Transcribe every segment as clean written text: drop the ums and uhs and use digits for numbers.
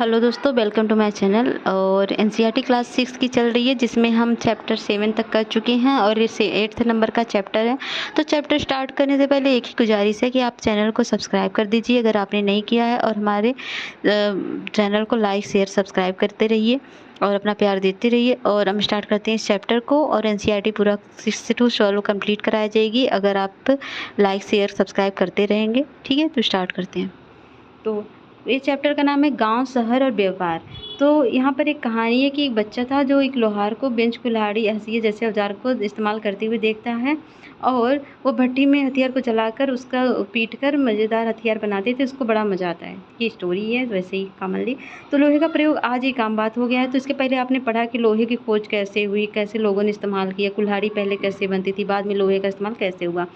Hello दोस्तों, welcome to my channel. और NCERT class 6 की चल रही है, जिसमें हम चैप्टर 7 तक कर चुके हैं और इसे 8th नंबर का चैप्टर है। तो चैप्टर स्टार्ट करने से पहले एक ही गुजारिश है कि आप चैनल को सब्सक्राइब कर दीजिए अगर आपने नहीं किया है, और हमारे चैनल को लाइक शेयर सब्सक्राइब करते रहिए और अपना प्यार देते रहिए। और हम स्टार्ट करते हैं इस चैप्टर को। और एनसीईआरटी पूरा 6 से 2 सॉल्व कंप्लीट कराई जाएगी अगर आप लाइक शेयर सब्सक्राइब करते रहेंगे। ठीक है, तो स्टार्ट करते हैं। तो इस चैप्टर का नाम है गांव, शहर और व्यापार। तो यहाँ पर एक कहानी है कि एक बच्चा था जो एक लोहार को बेंच, कुल्हाड़ी, हंसिया जैसे औजार को इस्तेमाल करते हुए देखता है, और वो भट्टी में हथियार को जलाकर उसका पीट कर मज़ेदार हथियार बनाते थे। उसको बड़ा मज़ा आता है। ये स्टोरी है वैसे ही कॉमनली। तो लोहे का प्रयोग आज एक आम बात हो गया है। तो इसके पहले आपने पढ़ा कि लोहे की खोज कैसे हुई, कैसे लोगों ने इस्तेमाल किया, कुल्हाड़ी पहले कैसे बनती थी, बाद में लोहे का इस्तेमाल कैसे हुआ।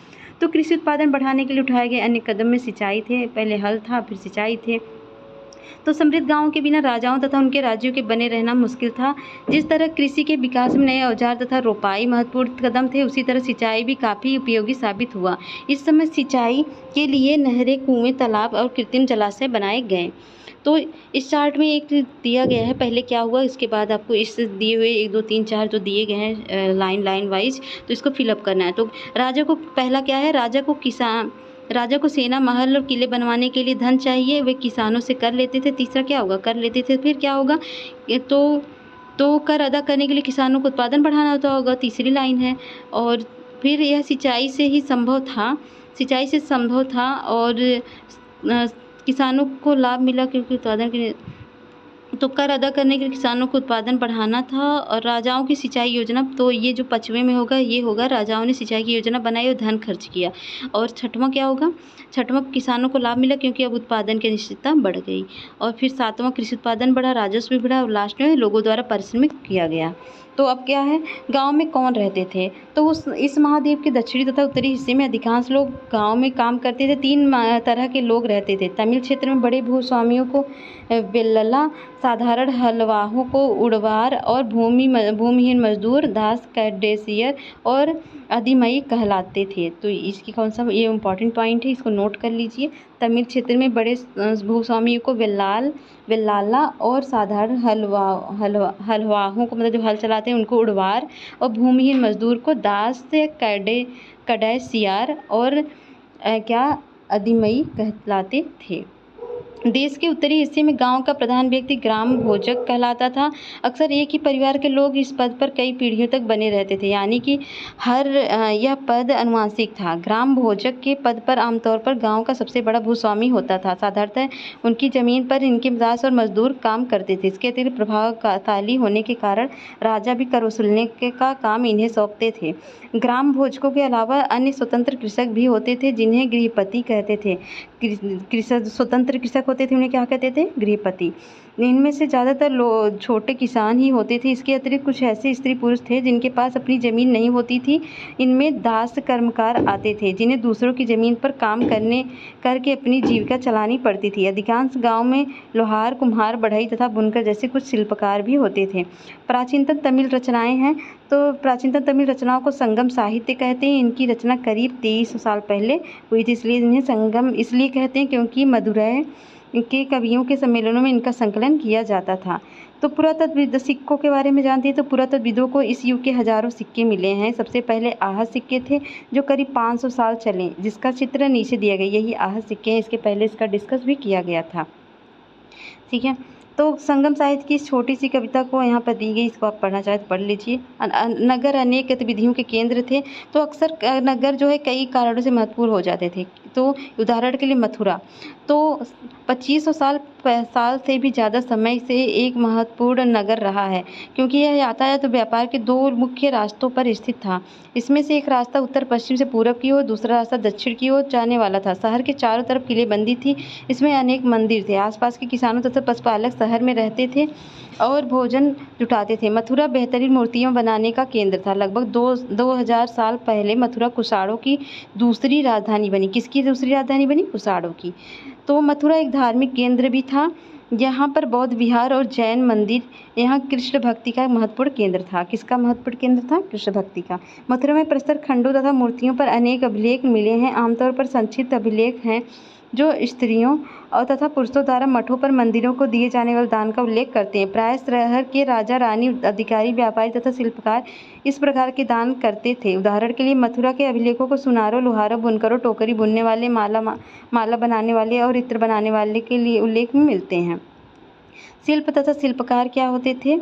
तो कृषि उत्पादन बढ़ाने के लिए उठाए गए अन्य कदम में सिंचाई थे। पहले हल था, फिर सिंचाई थे। तो समृद्ध गांवों के बिना राजाओं तथा उनके राज्यों के बने रहना मुश्किल था। जिस तरह कृषि के विकास में नए औजार तथा रोपाई महत्वपूर्ण कदम थे, उसी तरह सिंचाई भी काफ़ी उपयोगी साबित हुआ। इस समय सिंचाई के लिए नहरें, कुएं, तालाब और कृत्रिम जलाशय बनाए गए। तो इस चार्ट में एक दिया गया है पहले क्या हुआ, इसके बाद आपको इस दिए हुए 1 2 3 4 जो दिए गए हैं लाइन वाइज, तो इसको फिलअप करना है। तो राजा को पहला क्या है, राजा को सेना, महल और किले बनवाने के लिए धन चाहिए, वे किसानों से कर लेते थे। तीसरा क्या होगा, कर लेते थे। फिर क्या होगा, ये तो कर अदा करने के लिए किसानों को उत्पादन बढ़ाना होगा, तीसरी लाइन है। और फिर यह सिंचाई से संभव था और किसानों को लाभ मिला क्योंकि उत्पादन के तो कर अदा करने के लिए किसानों को उत्पादन बढ़ाना था। और राजाओं की सिंचाई योजना, तो ये जो 5वें में होगा ये होगा, राजाओं ने सिंचाई की योजना बनाई और धन खर्च किया। और छठवां क्या होगा, छठवां किसानों को लाभ मिला क्योंकि अब उत्पादन की निश्चितता बढ़ गई। और फिर 7वां कृषि उत्पादन बढ़ा, राजस्व भी बढ़ा, और लास्ट में लोगों द्वारा पारिश्रमिक किया गया। तो अब क्या है, गांव में कौन रहते थे, तो इस महाद्वीप के दक्षिणी तथा उत्तरी हिस्से में अधिकांश लोग गांव में काम करते थे। 3 तरह के लोग रहते थे। तमिल क्षेत्र में बड़े भूस्वामियों को बेल्लला, साधारण हलवाहों को उड़वार, और भूमिहीन मजदूर दास, कैडेसियर और अधिमई कहलाते थे। तो इसकी कौन सा, ये इम्पॉर्टेंट पॉइंट है, इसको नोट कर लीजिए। तमिल क्षेत्र में बड़े भूस्वामियों को बेल्लाला, और साधारण हलवाहों को, मतलब जो हल चलाते हैं उनको उड़वार, और भूमिहीन मजदूर को दास, कैडेसियर और अधिमई कहलाते थे। देश के उत्तरी हिस्से में गांव का प्रधान व्यक्ति ग्राम भोजक कहलाता था। अक्सर एक ही परिवार के लोग इस पद पर कई पीढ़ियों तक बने रहते थे, यानी कि यह पद अनुवांशिक था। ग्राम भोजक के पद पर आमतौर पर गांव का सबसे बड़ा भूस्वामी होता था। साधारणतः उनकी जमीन पर इनके दास और मजदूर काम करते थे। इसके अतिरिक्त प्रभावशाली होने के कारण राजा भी कर वसूलने का काम इन्हें सौंपते थे। ग्राम भोजकों के अलावा अन्य स्वतंत्र कृषक भी होते थे, जिन्हें गृहपति कहते थे। स्वतंत्र कृषक होते थे, उन्हें क्या कहते थे, गृहपति। इनमें से ज़्यादातर छोटे किसान ही होते थे। इसके अतिरिक्त कुछ ऐसे स्त्री पुरुष थे जिनके पास अपनी ज़मीन नहीं होती थी। इनमें दास कर्मकार आते थे, जिन्हें दूसरों की ज़मीन पर काम करके अपनी जीविका चलानी पड़ती थी। अधिकांश गांव में लोहार, कुम्हार, बढ़ई तथा बुनकर जैसे कुछ शिल्पकार भी होते थे। प्राचीनतम तमिल रचनाएं हैं, तो प्राचीनतम तमिल रचनाओं को संगम साहित्य कहते हैं। इनकी रचना करीब 2300 साल पहले हुई थी, इसलिए इन्हें संगम इसलिए कहते हैं क्योंकि मदुरै के कवियों के सम्मेलनों में इनका संकलन किया जाता था। तो पुरातत्व सिक्कों के बारे में जानते हैं। तो पुरातत्वविदों को इस युग के हजारों सिक्के मिले हैं। सबसे पहले आहत सिक्के थे जो करीब 500 साल चले, जिसका चित्र नीचे दिया गया। यही आहत सिक्के हैं। इसके पहले इसका डिस्कस भी किया गया था। ठीक है, तो संगम साहित्य की इस छोटी सी कविता को यहाँ पर दी गई, इसको आप पढ़ना चाहे तो पढ़ लीजिए। नगर अनेक गतिविधियों के केंद्र थे। तो अक्सर नगर जो है कई कारणों से महत्वपूर्ण हो जाते थे। तो उदाहरण के लिए मथुरा, तो 2500 साल से भी ज़्यादा समय से एक महत्वपूर्ण नगर रहा है, क्योंकि यह यातायात और व्यापार के 2 मुख्य रास्तों पर स्थित था। इसमें से एक रास्ता उत्तर पश्चिम से पूरब की ओर, दूसरा रास्ता दक्षिण की ओर जाने वाला था। शहर के चारों तरफ किलेबंदी थी। इसमें अनेक मंदिर थे। आसपास के किसानों तथा पशुपालक शहर में रहते थे और भोजन जुटाते थे। मथुरा बेहतरीन मूर्तियां बनाने का केंद्र था। लगभग 2000 साल पहले मथुरा कुषाणों की दूसरी राजधानी बनी। किसकी दूसरी राजधानी बनी? कुषाणों की। तो मथुरा एक धार्मिक केंद्र भी था। यहाँ पर बौद्ध विहार और जैन मंदिर, यहाँ कृष्ण भक्ति का महत्वपूर्ण केंद्र था। किसका महत्वपूर्ण केंद्र था? कृष्ण भक्ति का। मथुरा में प्रस्तर खंडों तथा मूर्तियों पर अनेक अभिलेख मिले हैं। आमतौर पर संक्षिप्त अभिलेख हैं जो स्त्रियों और तथा पुरुषों द्वारा मठों पर मंदिरों को दिए जाने वाले दान का उल्लेख करते हैं। प्रायः शहर के राजा, रानी, अधिकारी, व्यापारी तथा शिल्पकार इस प्रकार के दान करते थे। उदाहरण के लिए मथुरा के अभिलेखों को सुनारों, लोहारों, बुनकरों, टोकरी बुनने वाले, माला बनाने वाले और इत्र बनाने वाले के लिए उल्लेख में मिलते हैं। शिल्प तथा शिल्पकार क्या होते थे?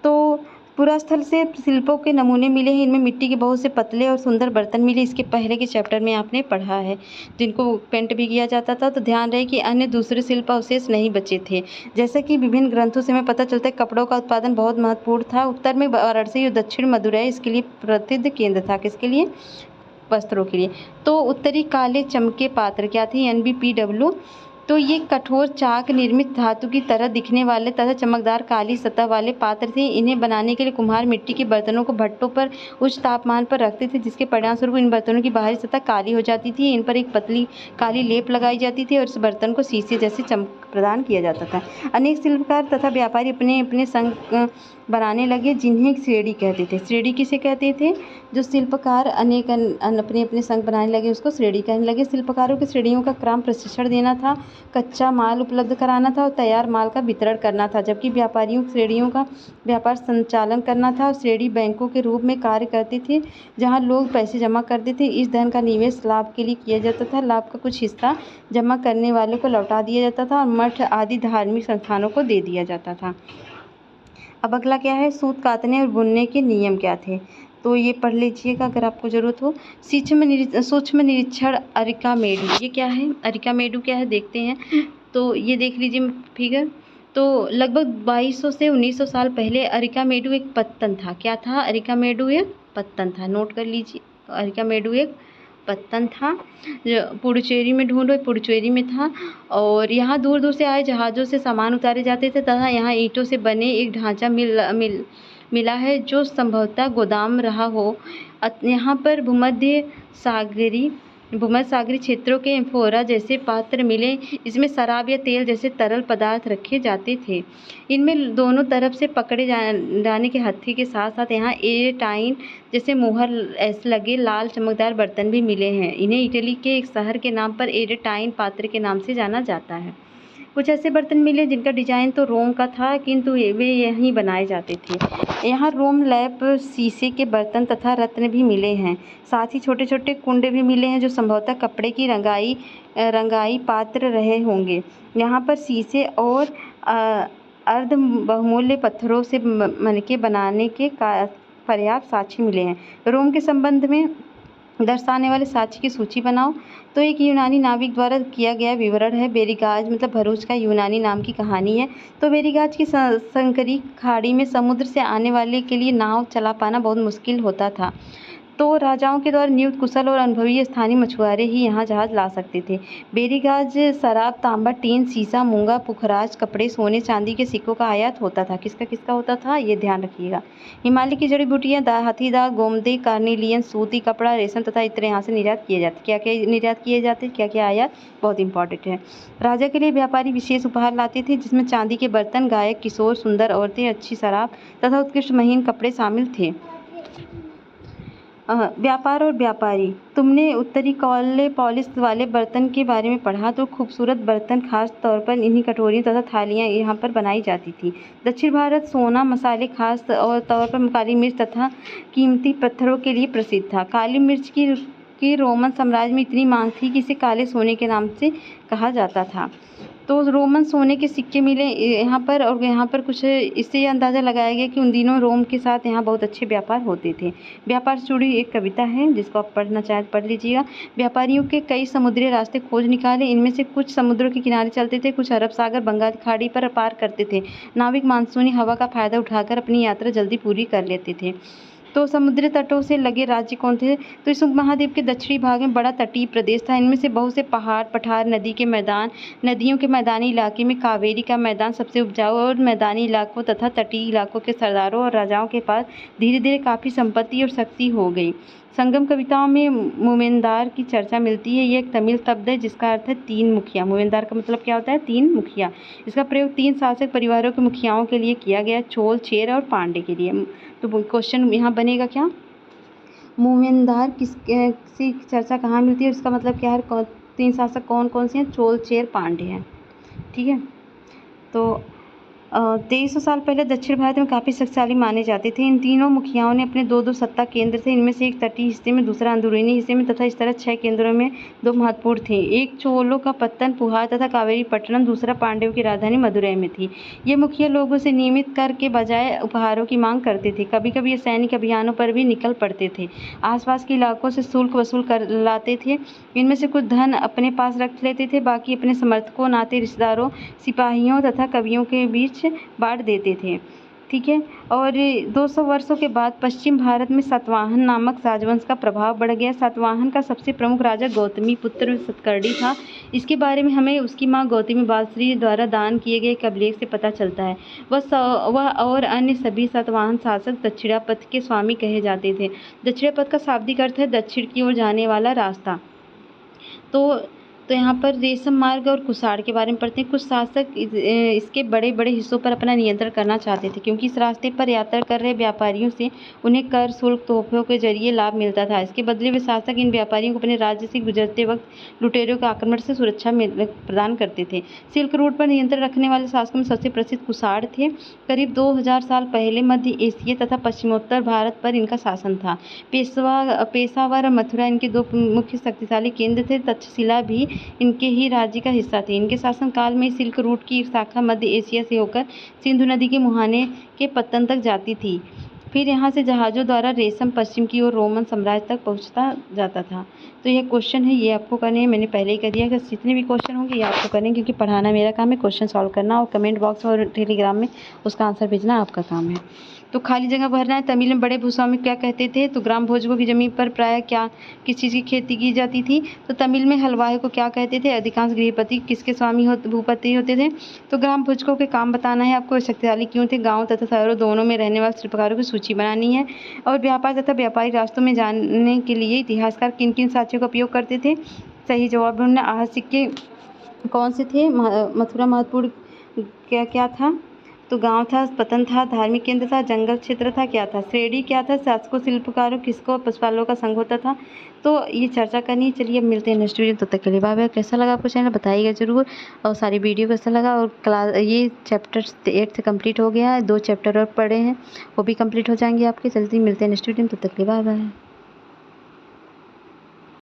तो पुरास्थल से शिल्पों के नमूने मिले हैं। इनमें मिट्टी के बहुत से पतले और सुंदर बर्तन मिले। इसके पहले के चैप्टर में आपने पढ़ा है, जिनको पेंट भी किया जाता था। तो ध्यान रहे कि अन्य दूसरे शिल्प अवशेष नहीं बचे थे। जैसा कि विभिन्न ग्रंथों से हमें पता चलता है, कपड़ों का उत्पादन बहुत महत्वपूर्ण था। उत्तर में वाराणसी और दक्षिण मदुरै इसके लिए प्रसिद्ध केंद्र था। किसके लिए? वस्त्रों के लिए। तो उत्तरी काले चमके पात्र क्या थे? NBPW। तो ये कठोर चाक निर्मित धातु की तरह दिखने वाले तथा चमकदार काली सतह वाले पात्र थे। इन्हें बनाने के लिए कुम्हार मिट्टी के बर्तनों को भट्टों पर उच्च तापमान पर रखते थे, जिसके परिणामस्वरूप इन बर्तनों की बाहरी सतह काली हो जाती थी। इन पर एक पतली काली लेप लगाई जाती थी और इस बर्तन को शीशे जैसे चमक प्रदान किया जाता था। अनेक शिल्पकार तथा व्यापारी अपने अपने संग बनाने लगे, जिन्हें श्रेणी कहते थे। श्रेणी किसे कहते थे? जो शिल्पकार अनेक अपने अपने संग बनाने लगे, उसको श्रेणी कहने लगे। शिल्पकारों की श्रेणियों का क्रम प्रशिक्षण देना था, कच्चा माल उपलब्ध कराना था और तैयार माल का वितरण करना था, जबकि व्यापारियों की श्रेणियों का व्यापार संचालन करना था। श्रेणी बैंकों के रूप में कार्य करते थे, जहां लोग पैसे जमा करते थे। इस धन का निवेश लाभ के लिए किया जाता था। लाभ का कुछ हिस्सा जमा करने वालों को लौटा दिया जाता था और मठ आदि धार्मिक संस्थानों को दे दिया जाता था। अब अगला क्या है? सूत कातने और बुनने के नियम क्या थे? तो ये पढ़ लीजिएगा अगर आपको ज़रूरत हो। सूक्ष्म निरीक्षण अरिकामेडू, ये क्या है? अरिकामेडू क्या है देखते हैं। तो ये देख लीजिए फिगर। तो लगभग 2200 से 1900 साल पहले अरिकामेडू एक पत्तन था। क्या था? अरिकामेडू एक पत्तन था। नोट कर लीजिए, अरिकामेडू एक पत्तन था। पुडुचेरी में ढूंढो, पुडुचेरी में था। और यहाँ दूर दूर से आए जहाज़ों से सामान उतारे जाते थे तथा यहाँ ईंटों से बने एक ढांचा मिला है, जो संभवतः गोदाम रहा हो। यहाँ पर भूमध्य सागरी क्षेत्रों के एम्फोरा जैसे पात्र मिले। इसमें शराब या तेल जैसे तरल पदार्थ रखे जाते थे। इनमें दोनों तरफ से पकड़े जाने के हत्थे के साथ साथ यहाँ एयरटाइन जैसे मुहर ऐसे लगे लाल चमकदार बर्तन भी मिले हैं। इन्हें इटली के एक शहर के नाम पर एयरटाइन पात्र के नाम से जाना जाता है। कुछ ऐसे बर्तन मिले जिनका डिजाइन तो रोम का था, किंतु वे यहीं बनाए जाते थे। यहाँ रोम लैप शीशे के बर्तन तथा रत्न भी मिले हैं। साथ ही छोटे छोटे कुंड भी मिले हैं, जो संभवतः कपड़े की रंगाई पात्र रहे होंगे। यहाँ पर शीशे और अर्ध बहुमूल्य पत्थरों से मनके बनाने के पर्याप्त साक्ष्य मिले हैं। रोम के संबंध में दर्शाने वाले साक्ष्य की सूची बनाओ। तो एक यूनानी नाविक द्वारा किया गया विवरण है। बेरीगाज मतलब भरूच का यूनानी नाम की कहानी है। तो बेरीगाज की संकरी खाड़ी में समुद्र से आने वाले के लिए नाव चला पाना बहुत मुश्किल होता था। तो राजाओं के द्वारा नियुक्त कुशल और अनुभवी स्थानीय मछुआरे ही यहाँ जहाज ला सकते थे। बेरीगाज शराब, तांबा, टीन, शीशा, मूंगा, पुखराज, कपड़े, सोने चांदी के सिक्कों का आयात होता था। किसका होता था? ये ध्यान रखिएगा। हिमालय की जड़ी बूटियाँ, हाथी दांत, गोमती, कार्नेलियन, सूती कपड़ा, रेशम तथा इत्र यहाँ से निर्यात किए जाते। क्या क्या निर्यात किए जाते? क्या क्या आयात? बहुत इंपॉर्टेंट है। राजा के लिए व्यापारी विशेष उपहार लाते थे, जिसमें चांदी के बर्तन, गायक, किशोर, सुंदर औरतें, अच्छी शराब तथा उत्कृष्ट महीन कपड़े शामिल थे। व्यापार और व्यापारी। तुमने उत्तरी काले पॉलिश वाले बर्तन के बारे में पढ़ा। तो खूबसूरत बर्तन खास तौर पर इन्हीं कटोरियों तथा थालियाँ यहाँ पर बनाई जाती थी। दक्षिण भारत सोना, मसाले, खास तौर पर काली मिर्च तथा कीमती पत्थरों के लिए प्रसिद्ध था। काली मिर्च की रोमन साम्राज्य में इतनी मांग थी कि इसे काले सोने के नाम से कहा जाता था। तो रोमन सोने के सिक्के मिले यहाँ पर। और यहाँ पर कुछ इससे यह अंदाज़ा लगाया गया कि उन दिनों रोम के साथ यहाँ बहुत अच्छे व्यापार होते थे। व्यापार से जुड़ी एक कविता है, जिसको आप पढ़ना चाहें पढ़ लीजिएगा। व्यापारियों के कई समुद्री रास्ते खोज निकाले। इनमें से कुछ समुद्रों के किनारे चलते थे, कुछ अरब सागर, बंगाल की खाड़ी पर पार करते थे। नाविक मानसूनी हवा का फायदा उठाकर अपनी यात्रा जल्दी पूरी कर लेते थे। तो समुद्री तटों से लगे राज्य कौन थे? तो इस उपमहाद्वीप के दक्षिणी भाग में बड़ा तटीय प्रदेश था। इनमें से बहुत से पहाड़, पठार, नदियों के मैदानी इलाके में कावेरी का मैदान सबसे उपजाऊ और मैदानी इलाकों तथा तटीय इलाकों के सरदारों और राजाओं के पास धीरे धीरे काफ़ी संपत्ति और शक्ति हो गई। संगम कविताओं में मूवेंदार की चर्चा मिलती है। ये एक तमिल शब्द है जिसका अर्थ है तीन मुखिया। मूवेंदार का मतलब क्या होता है? तीन मुखिया। इसका प्रयोग 3 शासक परिवारों के मुखियाओं के लिए किया गया, चोल, चेर और पांडे के लिए। तो क्वेश्चन यहाँ बनेगा क्या? मूवेंदार किसकी चर्चा कहाँ मिलती है? इसका मतलब क्या है? तीन शासक कौन कौन से हैं? चोल, चेर, पांड्य हैं। ठीक है। तो 2300 साल पहले दक्षिण भारत में काफ़ी शक्तिशाली माने जाते थे। इन तीनों मुखियाओं ने अपने दो सत्ता केंद्र थे। इनमें से एक तटीय हिस्से में, दूसरा अंदरूनी हिस्से में तथा इस तरह 6 केंद्रों में दो महत्वपूर्ण थे। एक चोलों का पत्तन पुहार तथा कावेरीपट्टनम, दूसरा पांड्यों की राजधानी मदुरै में थी। ये मुखिया लोगों से नियमित कर के बजाय उपहारों की मांग करते थे। कभी कभी ये सैनिक अभियानों पर भी निकल पड़ते थे। आसपास के इलाकों से शुल्क वसूल कर लाते थे। इनमें से कुछ धन अपने पास रख लेते थे, बाकी अपने समर्थकों, नाते रिश्तेदारों, सिपाहियों तथा कवियों के बीच बांट देते थे। ठीक है। और 200 वर्षों के बाद पश्चिम भारत में सातवाहन नामक राजवंश का प्रभाव बढ़ गया। सातवाहन का सबसे प्रमुख राजा गौतमी पुत्र सतकर्णी था। इसके बारे में हमें उसकी मां गौतमी बालश्री द्वारा दान किए गए एक अभिलेख से पता चलता है। वह और अन्य सभी सातवाहन शासक दक्षिणापथ के स्वामी कहे जाते थे। दक्षिणापथ का शाब्दिक अर्थ है दक्षिण की ओर जाने वाला रास्ता। तो यहाँ पर रेशम मार्ग और कुषाण के बारे में पढ़ते हैं। कुछ शासक इसके बड़े बड़े हिस्सों पर अपना नियंत्रण करना चाहते थे, क्योंकि इस रास्ते पर यात्रा कर रहे व्यापारियों से उन्हें कर, शुल्क, तोहफों के जरिए लाभ मिलता था। इसके बदले वे शासक इन व्यापारियों को अपने राज्य से गुजरते वक्त लुटेरों के आक्रमण से सुरक्षा प्रदान करते थे। सिल्क रूट पर नियंत्रण रखने वाले शासकों में सबसे प्रसिद्ध कुषाण थे। करीब 2000 साल पहले मध्य एशिया तथा पश्चिमोत्तर भारत पर इनका शासन था। पेशावर और मथुरा इनके दो मुख्य शक्तिशाली केंद्र थे। तक्षशिला भी इनके ही राज्य का हिस्सा थे। इनके शासनकाल में सिल्क रूट की एक शाखा मध्य एशिया से होकर सिंधु नदी के मुहाने के पत्तन तक जाती थी। फिर यहाँ से जहाज़ों द्वारा रेशम पश्चिम की ओर रोमन साम्राज्य तक पहुँचता जाता था। तो ये क्वेश्चन है, ये आपको करने हैं। मैंने पहले ही कह दिया कि जितने भी क्वेश्चन होंगे ये आपको करने हैं, क्योंकि पढ़ाना मेरा काम है, क्वेश्चन सॉल्व करना और कमेंट बॉक्स और टेलीग्राम में उसका आंसर भेजना आपका काम है। तो खाली जगह भरना है। तमिल में बड़े भूस्वामी क्या कहते थे? तो ग्राम भोजकों की जमीन पर प्रायः किस चीज़ की खेती की जाती थी? तो तमिल में हलवाई को क्या कहते थे? अधिकांश गृहपति किसके भूपति होते थे? तो ग्राम भोजकों के काम बताना है आपको। शक्तिशाली क्यों थे? गाँव तथा शहरों दोनों में रहने वाले शिल्पकारों की सूची बनानी है। और व्यापार तथा व्यापारिक रास्तों में जानने के लिए इतिहासकार किन किन साक्ष्यों का उपयोग करते थे? सही जवाब ढूंढना। आहत सिक्के कौन से थे? मथुरा महत्वपूर्ण क्या था? तो गांव था, पतन था, धार्मिक केंद्र था, जंगल क्षेत्र था, क्या था? श्रेणी क्या था? शासकों, शिल्पकारों, किसको पशुपालकों का संघ होता था? तो ये चर्चा करनी है। चलिए अब मिलते हैं नेक्स्ट वीडियो, तब तक के लिए बाय बाय। कैसा लगा आपको चैनल बताइएगा जरूर, और सारी वीडियो कैसा लगा। और क्लास ये चैप्टर 8 से कंप्लीट हो गया है, 2 चैप्टर और पढ़े हैं, वो भी कंप्लीट हो जाएंगे आपके। जल्दी मिलते हैं नेक्स्ट वीडियो में, तब तक के लिए बाय बाय।